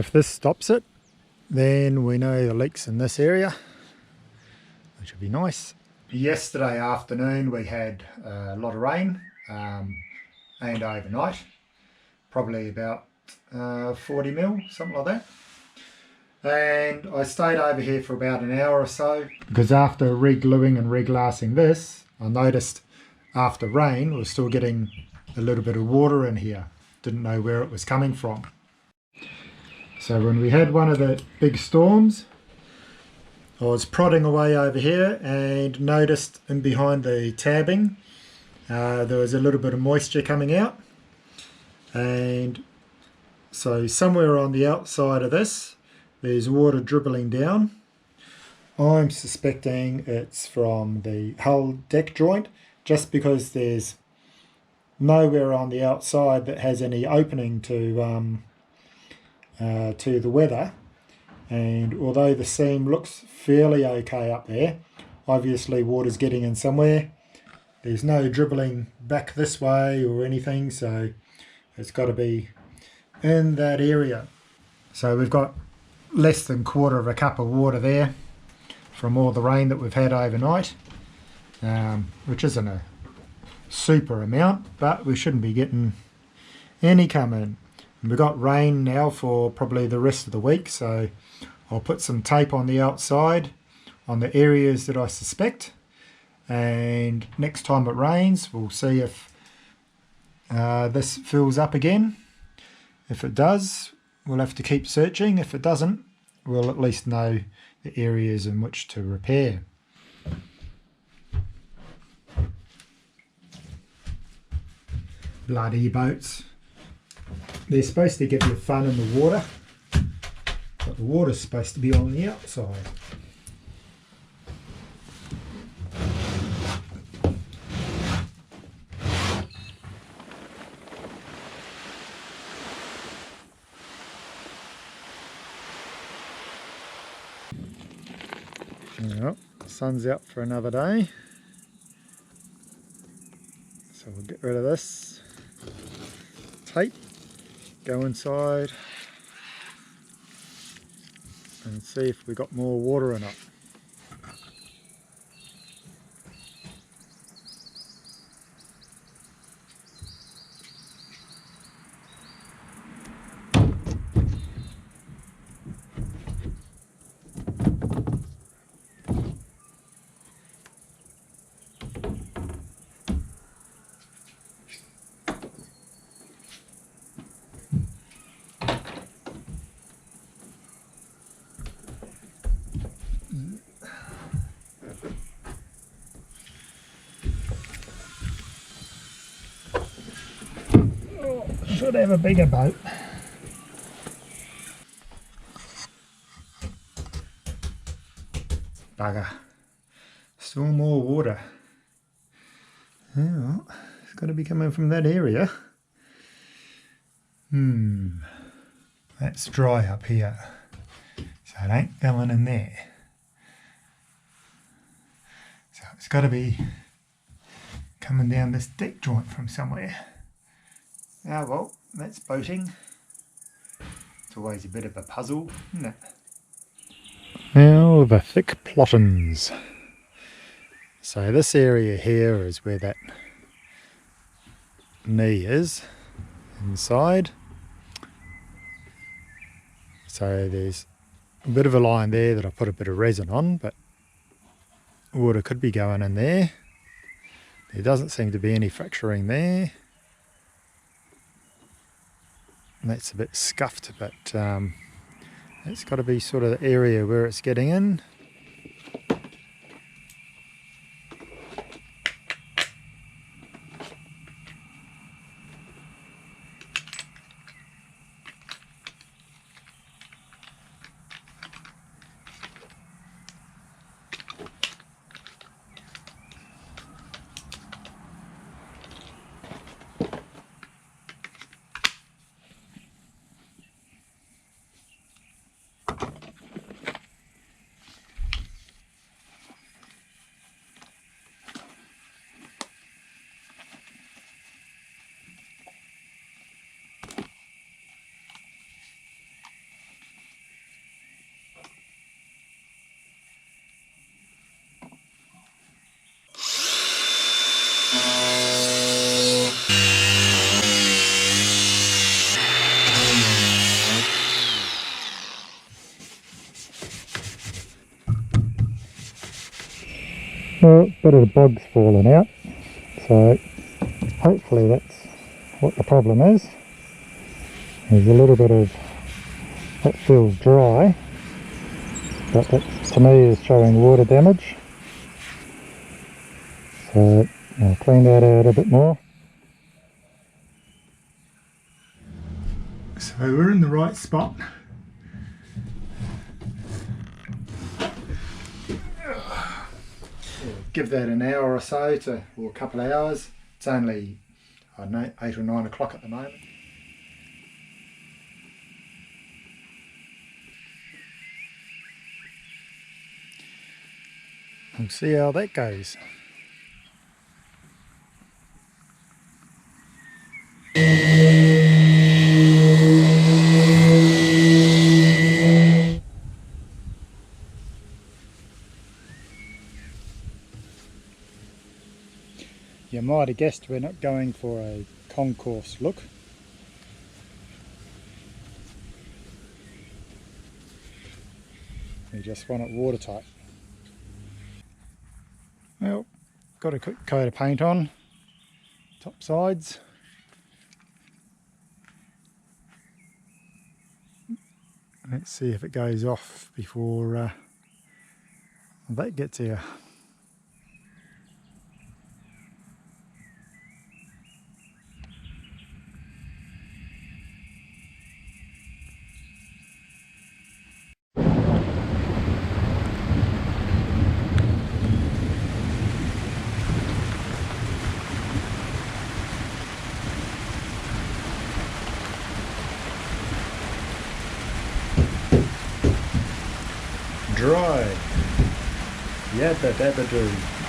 If this stops it, then we know the leak's in this area, which would be nice. Yesterday afternoon we had a lot of rain and overnight, probably about 40 mil, something like that. And I stayed over here for about an hour or so, because after re-gluing and re-glassing this, I noticed after rain we're still getting a little bit of water in here. Didn't know where it was coming from. So when we had one of the big storms, I was prodding away over here and noticed in behind the tabbing there was a little bit of moisture coming out, and so somewhere on the outside of this there's water dribbling down. I'm suspecting it's from the hull deck joint, just because there's nowhere on the outside that has any opening to the weather. And although the seam looks fairly okay up there, obviously water's getting in somewhere. There's no dribbling back this way or anything, so it's got to be in that area. So we've got less than 1/4 of a cup of water there from all the rain that we've had overnight, which isn't a super amount, but we shouldn't be getting any coming. We've got rain now for probably the rest of the week, so I'll put some tape on the outside on the areas that I suspect, and next time it rains we'll see if this fills up again. If it does, we'll have to keep searching. If it doesn't, we'll at least know the areas in which to repair. Bloody boats. They're supposed to give you fun in the water, but the water's supposed to be on the outside. Well, the sun's out for another day, so we'll get rid of this tape, go inside and see if we got more water in it. Should have a bigger boat. Bugger. Still more water. Oh, it's got to be coming from that area. That's dry up here, so it ain't going in there. So it's got to be coming down this deck joint from somewhere. Ah well, that's boating. It's always a bit of a puzzle, isn't it? Now the thick plottins. So this area here is where that knee is, inside. So there's a bit of a line there that I put a bit of resin on, but water could be going in there. There doesn't seem to be any fracturing there. That's a bit scuffed, but it's got to be sort of the area where it's getting in. Well, a bit of the bog's fallen out, so hopefully that's what the problem is. There's a little bit of, that feels dry, but that to me is showing water damage. So I'll clean that out a bit more. So we're in the right spot. Give that an hour or so or a couple of hours. It's only, I don't know, 8 or 9 o'clock at the moment. We'll see how that goes. You might have guessed we're not going for a concourse look. We just want it watertight. Well, got a quick coat of paint on, top sides. Let's see if it goes off before that gets here. Dry. Yabba dabba doo.